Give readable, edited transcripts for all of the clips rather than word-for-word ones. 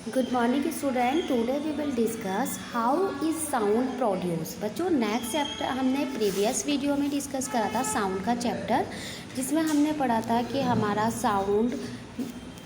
Good morning student. Today we will discuss how is sound produce. बच्चों, next chapter हमने previous video में discuss करा था sound का चैप्टर, जिसमें हमने पढ़ा था कि हमारा साउंड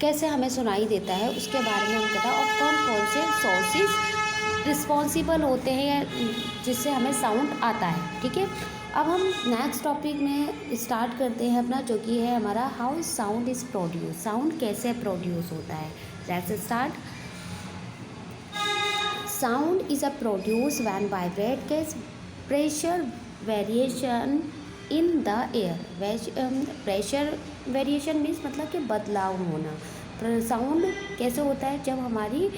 कैसे हमें सुनाई देता है, उसके बारे में हम कहता और कौन कौन से सोर्सेज रिस्पॉन्सिबल होते हैं जिससे हमें साउंड आता है। ठीक है, अब हम नेक्स्ट टॉपिक में स्टार्ट करते हैं अपना, जो कि है हमारा how is sound is produce. Sound कैसे प्रोड्यूस होता है। Let's start. Sound is a produced when vibrate gets pressure variation in the air. Pressure variation means मतलब कि बदलाव होना। साउंड कैसे होता है? जब हमारी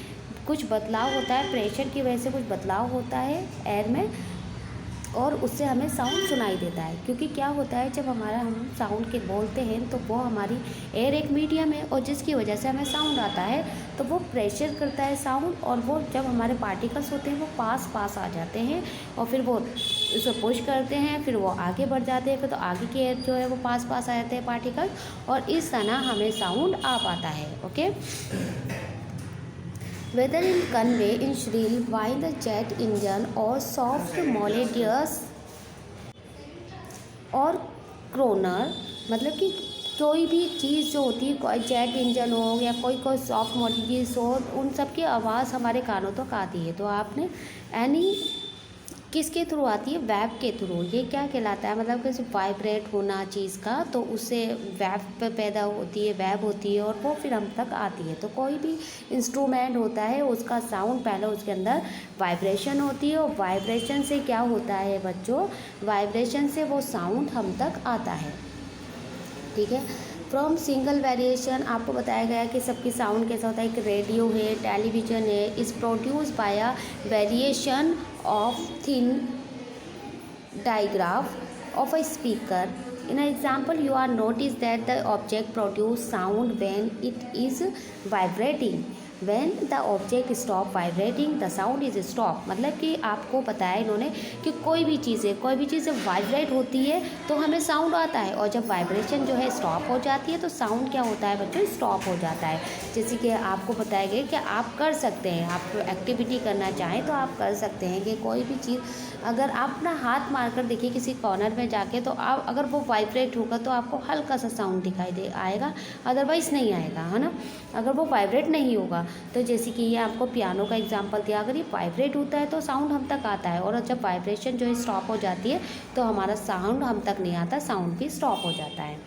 कुछ बदलाव होता है, प्रेशर की वजह से कुछ बदलाव होता है एयर में, और उससे हमें साउंड सुनाई देता है। क्योंकि क्या होता है, जब हमारा हम साउंड के बोलते हैं तो वो हमारी एयर एक मीडियम है, और जिसकी वजह से हमें साउंड आता है, तो वो प्रेशर करता है साउंड, और वो जब हमारे पार्टिकल्स होते हैं वो पास आ जाते हैं, और फिर वो उसे पुश करते हैं, फिर वो आगे बढ़ जाते हैं, फिर तो आगे की एयर जो है वो पास आ जाते हैं पार्टिकल, और इस तरह हमें साउंड आ पाता है। Okay, whether in convey in shrill while the jet engine or soft melodious और क्रोनर, मतलब कि कोई भी चीज़ जो होती है, कोई जेट इंजन हो या कोई सॉफ्ट मॉलिक्यूल्स हो, उन सब की आवाज़ हमारे कानों तक आती है। तो आपने एनी किसके थ्रू आती है? वेव के थ्रू। ये क्या कहलाता है? मतलब कि वाइब्रेट होना चीज़ का, तो उससे वेव पैदा होती है, वेव होती है, और वो फिर हम तक आती है। तो कोई भी इंस्ट्रूमेंट होता है, उसका साउंड पहले उसके अंदर वाइब्रेशन होती है, और वाइब्रेशन से क्या होता है बच्चों? वाइब्रेशन से वो साउंड हम तक आता है। ठीक है, फ्रॉम सिंगल वेरिएशन आपको बताया गया कि सबकी साउंड कैसा होता है। एक रेडियो है, टेलीविज़न है, is produce by a variation of thin digraph of a speaker. In an example, you are notice that the object produce sound when it is vibrating. When the object stop vibrating, the sound is stop. मतलब कि आपको बताया इन्होंने कि कोई भी चीज़ vibrate होती है तो हमें साउंड आता है, और जब वाइब्रेशन जो है स्टॉप हो जाती है तो साउंड क्या होता है बच्चों? स्टॉप हो जाता है। जैसे कि आपको बताया गया कि आप कर सकते हैं, आप एक्टिविटी करना चाहें तो आप कर सकते हैं कि कोई भी चीज़, अगर आप अपना हाथ मारकर देखिए किसी कॉर्नर में जाके, तो आप अगर वो वाइब्रेट होगा तो आपको हल्का सा साउंड दिखाई दे आएगा, अदरवाइज़ नहीं आएगा, है ना। अगर वो वाइब्रेट नहीं होगा, तो जैसे कि ये आपको पियानो का एग्जांपल दिया, अगर ये वाइब्रेट होता है तो साउंड हम तक आता है, और जब वाइब्रेशन जो है स्टॉप हो जाती है तो हमारा साउंड हम तक नहीं आता, साउंड भी स्टॉप हो जाता है।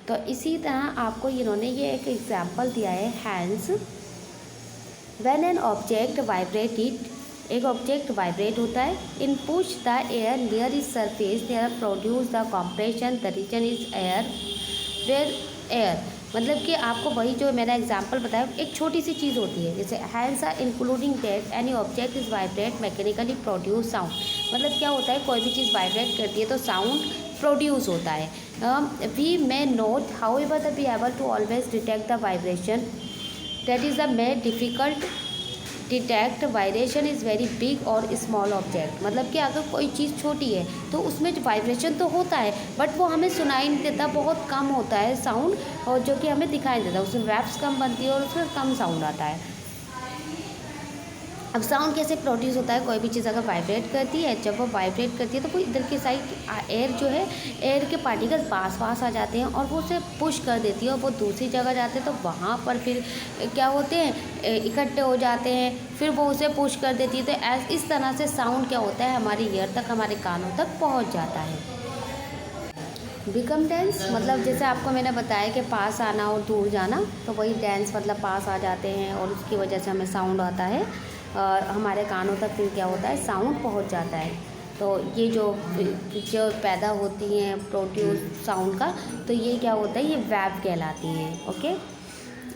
तो इसी तरह आपको इन्होंने ये एक एग्जांपल दिया है, hands. When an object vibrated, एक ऑब्जेक्ट वाइब्रेट होता है, in push the air near is surface there produce the compression, the region is air where air, मतलब कि आपको वही जो मेरा एग्जांपल बताया, एक छोटी सी चीज़ होती है, जैसे hands are including that any object is vibrate mechanically produce sound. मतलब क्या होता है, कोई भी चीज़ वाइब्रेट करती है तो साउंड प्रोड्यूस होता है। We may not however the be able to always detect the vibration, that is the may difficult detect vibration is very big और स्मॉल ऑब्जेक्ट। मतलब कि अगर कोई चीज़ छोटी है तो उसमें वाइब्रेशन तो होता है, बट वो हमें सुनाई नहीं देता, बहुत कम होता है साउंड, और जो कि हमें दिखाई नहीं देता, उसमें वेव्स कम बनती है और उसमें कम साउंड आता है। अब साउंड कैसे प्रोड्यूस होता है? कोई भी चीज़ अगर वाइब्रेट करती है, जब वो वाइब्रेट करती है तो कोई इधर की साइड एयर जो है, एयर के पार्टिकल्स पास आ जाते हैं, और वो उसे पुश कर देती है, और वो दूसरी जगह जाते हैं, तो वहाँ पर फिर क्या होते हैं, इकट्ठे हो जाते हैं, फिर वो उसे पुश कर देती है। तो इस तरह से साउंड क्या होता है, हमारी ईयर तक, हमारे कानों तक पहुँच जाता है। बिकम डेंस, मतलब जैसे आपको मैंने बताया कि पास आना और दूर जाना, तो वही डेंस मतलब पास आ जाते हैं, और उसकी वजह से हमें साउंड आता है, हमारे कानों तक फिर क्या होता है, साउंड पहुंच जाता है। तो ये जो पैदा होती हैं प्रोड्यूस साउंड का, तो ये क्या होता है, ये वेव कहलाती है। ओके,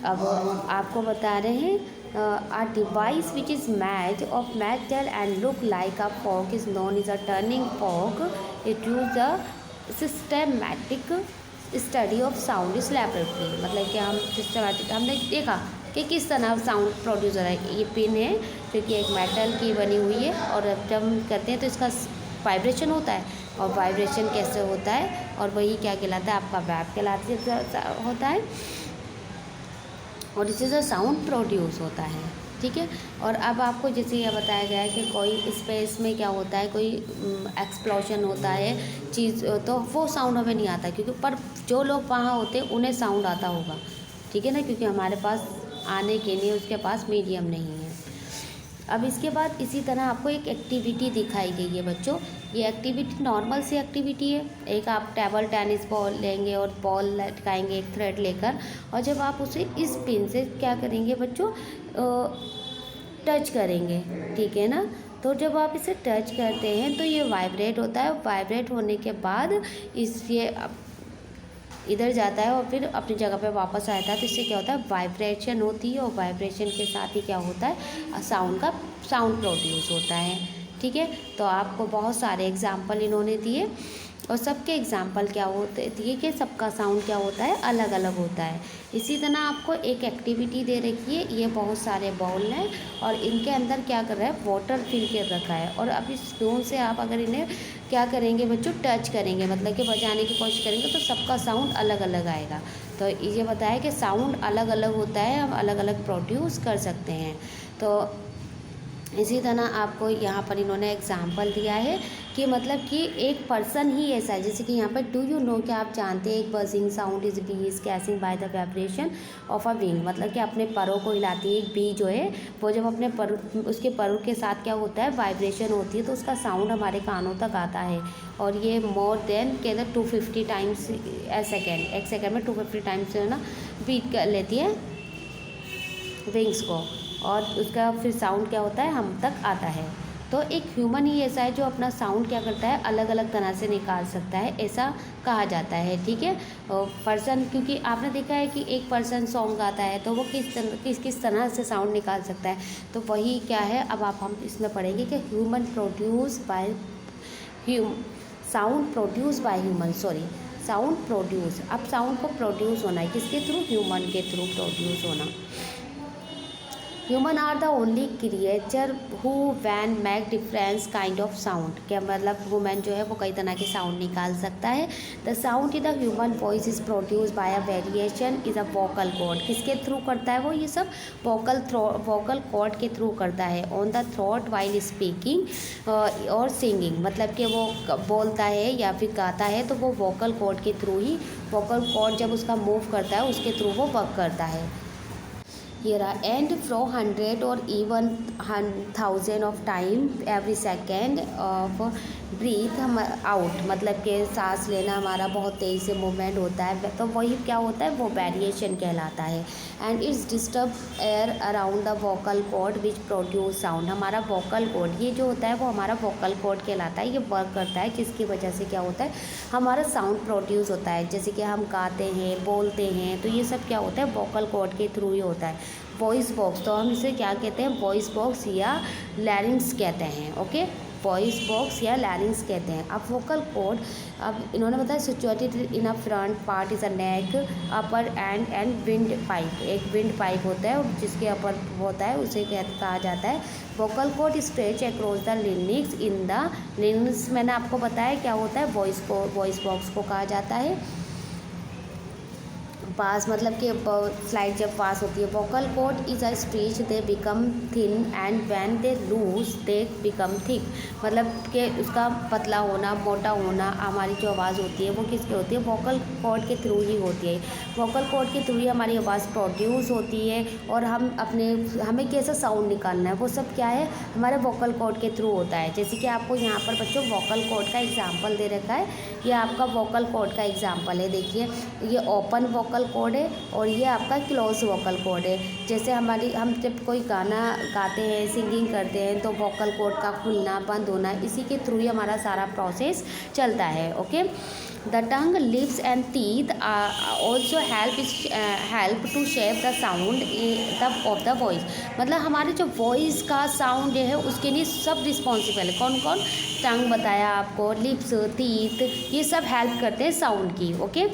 अब आपको बता रहे हैं, a device which is made of metal and look like a fork is known as a turning fork. It use the systematic study of sound is laboratory। मतलब कि हम सिस्टमेटिक, हमने देखा कि किस तरह साउंड प्रोड्यूस हो रहा है। ये पिन है जो कि एक मेटल की बनी हुई है, और जब हम करते हैं तो इसका वाइब्रेशन होता है, और वाइब्रेशन कैसे होता है, और वही क्या कहलाता है, आपका वेव कहलाता होता है। और इससे जो साउंड प्रोड्यूस होता है, ठीक है। और अब आपको जैसे यह बताया गया है कि कोई स्पेस में क्या होता है, कोई एक्सप्लोजन होता है चीज़, तो वो साउंड हमें नहीं आता, क्योंकि पर जो लोग वहाँ होते हैं उन्हें साउंड आता होगा, ठीक है ना, क्योंकि हमारे पास आने के लिए उसके पास मीडियम नहीं है। अब इसके बाद इसी तरह आपको एक एक्टिविटी दिखाई गई है बच्चों। ये एक्टिविटी नॉर्मल सी एक्टिविटी है। एक आप टेबल टेनिस बॉल लेंगे और बॉल लटकाएंगे एक थ्रेड लेकर, और जब आप उसे इस पिन से क्या करेंगे बच्चों, टच करेंगे, ठीक है ना। तो जब आप इसे टच करते हैं तो ये वाइब्रेट होता है, वाइब्रेट होने के बाद ये इधर जाता है और फिर अपनी जगह पे वापस आता है। तो इससे क्या होता है, वाइब्रेशन होती है, और वाइब्रेशन के साथ ही क्या होता है, साउंड प्रोड्यूस होता है, ठीक है। तो आपको बहुत सारे एग्जाम्पल इन्होंने दिए, और सबके एग्जाम्पल क्या होते दिए कि सबका साउंड क्या होता है, अलग अलग होता है। इसी तरह आपको एक एक्टिविटी दे रखी है, ये बहुत सारे बाउल हैं और इनके अंदर क्या कर रहा है, वाटर फिल कर रखा है। और अब इस स्पून से आप अगर इन्हें क्या करेंगे बच्चों, टच करेंगे, मतलब कि बजाने की कोशिश करेंगे, तो सबका साउंड अलग अलग आएगा। तो ये बताया कि साउंड अलग अलग होता है, हम अलग अलग प्रोड्यूस कर सकते हैं। तो इसी तरह आपको यहाँ पर इन्होंने एग्जाम्पल दिया है कि मतलब कि एक पर्सन ही ऐसा है, जैसे कि यहाँ पर डू यू नो, कि आप जानते हैं एक buzzing sound is bee is causing by the vibration of a wing, मतलब कि अपने परों को हिलाती है। एक बी जो है वो जब अपने उसके परों के साथ क्या होता है, वाइब्रेशन होती है, तो उसका साउंड हमारे कानों तक आता है। और ये मोर देन के 250 टाइम्स सेकेंड, एक सेकेंड में 250 टाइम्स जो है ना बीट कर लेती है विंग्स को, और उसका फिर साउंड क्या होता है, हम तक आता है। तो एक ह्यूमन ही ऐसा है जो अपना साउंड क्या करता है, अलग अलग तरह से निकाल सकता है, ऐसा कहा जाता है, ठीक है। पर्सन, क्योंकि आपने देखा है कि एक पर्सन सॉन्ग गाता है तो वो किस तरह से साउंड निकाल सकता है, तो वही क्या है, अब हम इसमें पढ़ेंगे कि human produce by sound produce by human, sound produce, अब साउंड को प्रोड्यूस होना है किसके थ्रू, ह्यूमन के थ्रू प्रोड्यूस होना। Human are the only creature who can make difference kind of sound, क्या मतलब वुमेन जो है वो कई तरह के साउंड निकाल सकता है। The sound in the human voice is produce by a variation is a vocal cord, किसके थ्रू करता है वो, ये सब वोकल कॉर्ड के थ्रू करता है। On the throat while speaking और सिंगिंग, मतलब कि वो बोलता है या फिर गाता है तो वो वोकल कॉर्ड के थ्रू ही, वोकल कॉर्ड जब उसका मूव करता है उसके थ्रू वो वर्क करता है। ये रहा, एंड फ्रो 100 और even 1000 of time every second of breath हम आउट, मतलब कि सांस लेना हमारा बहुत तेज़ी से मूवमेंट होता है, तो वही क्या होता है, वो वेरिएशन कहलाता है। And it's disturb air around the vocal cord which produce sound, हमारा वोकल कॉर्ड ये जो होता है वो हमारा वोकल कॉर्ड कहलाता है, ये वर्क करता है, जिसकी वजह से क्या होता है, हमारा साउंड प्रोड्यूस होता है। जैसे कि हम गाते हैं, बोलते हैं, तो ये सब क्या होता है, वोकल कॉर्ड के थ्रू ही होता है। वॉइस बॉक्स, तो हम इसे क्या कहते हैं, वॉइस बॉक्स या लैरिंग्स कहते हैं, ओके, वॉइस बॉक्स या लैरिंग्स कहते हैं। अब वोकल कॉर्ड, अब इन्होंने बताया situated in a front part is a neck, upper and wind pipe, एक विंड पाइप होता है और जिसके अपर होता है उसे कहा जाता है vocal cord stretch across the larynx in the larynx, मैंने आपको बताया क्या होता है, वॉइस बॉक्स को कहा जाता है। पास, मतलब कि स्लाइड जब पास होती है, vocal cord is a speech they become thin and when they loose they become thick, मतलब कि उसका पतला होना, मोटा होना, हमारी जो आवाज़ होती है वो किसके होती है, वोकल कॉर्ड के थ्रू ही होती है। वोकल कॉर्ड के थ्रू ही हमारी आवाज़ प्रोड्यूस होती है, और हमें कैसा साउंड निकालना है वो सब क्या है, हमारे वोकल कॉर्ड के थ्रू होता है। जैसे कि आपको यहाँ पर बच्चों वोकल कॉर्ड का एग्जाम्पल दे रखा है, ये आपका वोकल कॉर्ड का एग्जाम्पल है, देखिए ये ओपन वोकल कॉर्ड है और ये आपका क्लोज वोकल कॉर्ड है। जैसे हम जब कोई गाना गाते हैं, सिंगिंग करते हैं, तो वोकल कॉर्ड का खुलना बंद होना, इसी के थ्रू ही हमारा सारा प्रोसेस चलता है, okay. The tongue, lips and teeth also help to shape the sound of the voice, मतलब हमारे जो वॉइस का साउंड है उसके लिए सब रिस्पॉन्सिबल है। कौन कौन, टंग बताया आपको, लिप्स, टीथ, ये सब हेल्प करते हैं साउंड की, ओके।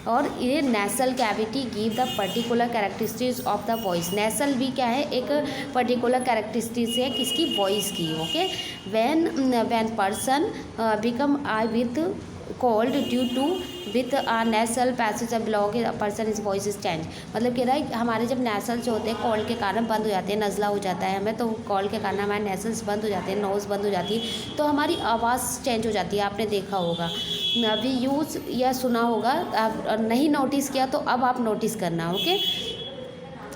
और ये nasal cavity give the particular characteristics of the voice, nasal भी क्या है, एक पर्टिकुलर कैरेक्टरिस्टिक्स है किसकी, वॉइस की, okay. When person become I with cold due to with a nasal passage of block a person is voice is change। मतलब कह रहा है हमारे जब नेसल्स होते हैं कोल्ड के कारण बंद हो जाते हैं, नज़ला हो जाता है हमें, तो कोल्ड के कारण हमारे नेसल्स बंद हो जाते हैं, नोज़ बंद हो जाती है, तो हमारी आवाज़ चेंज हो जाती है। आपने देखा होगा, अभी यूज़ या सुना होगा, आप नहीं नोटिस किया तो अब आप नोटिस करना। Okay,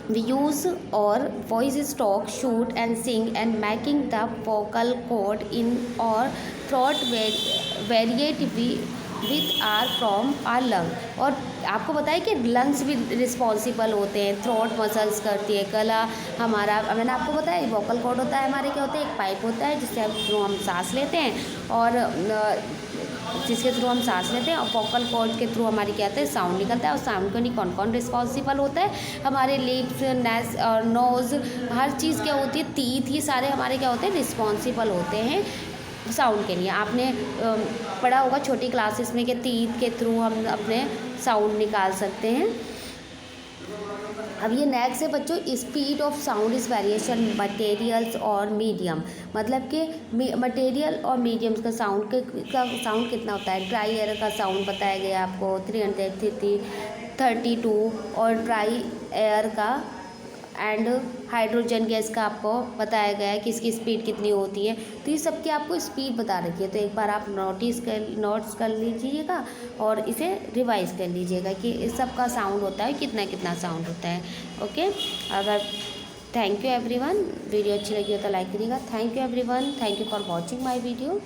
we use or voice talk, shoot and sing and making the vocal cord in or throat variate with our from our lung। और आपको पता है कि लंग्स भी रिस्पॉन्सिबल होते हैं, थ्रोट मसल्स करती है, गला हमारा, मैंने आपको बताया वोकल कॉर्ड होता है हमारे, क्या होता है, एक पाइप होता है जिससे हम सांस लेते हैं, और जिसके थ्रू हम सांस लेते हैं, और वोकल कॉर्ड के थ्रू हमारी क्या होता है, साउंड निकलता है। और साउंड के लिए कौन कौन रिस्पॉन्सिबल होता है, हमारे लिप्स, नेस और नोज़, हर चीज़ क्या होती है, टीथ, ये सारे हमारे क्या होते हैं, रिस्पॉन्सिबल होते हैं साउंड के लिए। आपने पढ़ा होगा छोटी क्लासेस में कि टीथ के थ्रू हम अपने साउंड निकाल सकते हैं। अब ये नेक्स्ट है बच्चों, speed of sound is variation materials और मीडियम। मतलब कि मटेरियल और मीडियम्स का साउंड कितना होता है। ड्राई एयर का साउंड बताया गया आपको 332, और ड्राई एयर का एंड हाइड्रोजन गैस का आपको बताया गया है कि इसकी स्पीड कितनी होती है। तो ये सब की आपको स्पीड बता रखी है, तो एक बार आप नोट्स कर लीजिएगा और इसे रिवाइज कर लीजिएगा कि इस सब का साउंड होता है कितना कितना साउंड होता है। ओके, अगर थैंक यू एवरीवन, वीडियो अच्छी लगी हो तो लाइक करिएगा। Thank you everyone, thank you for watching my video.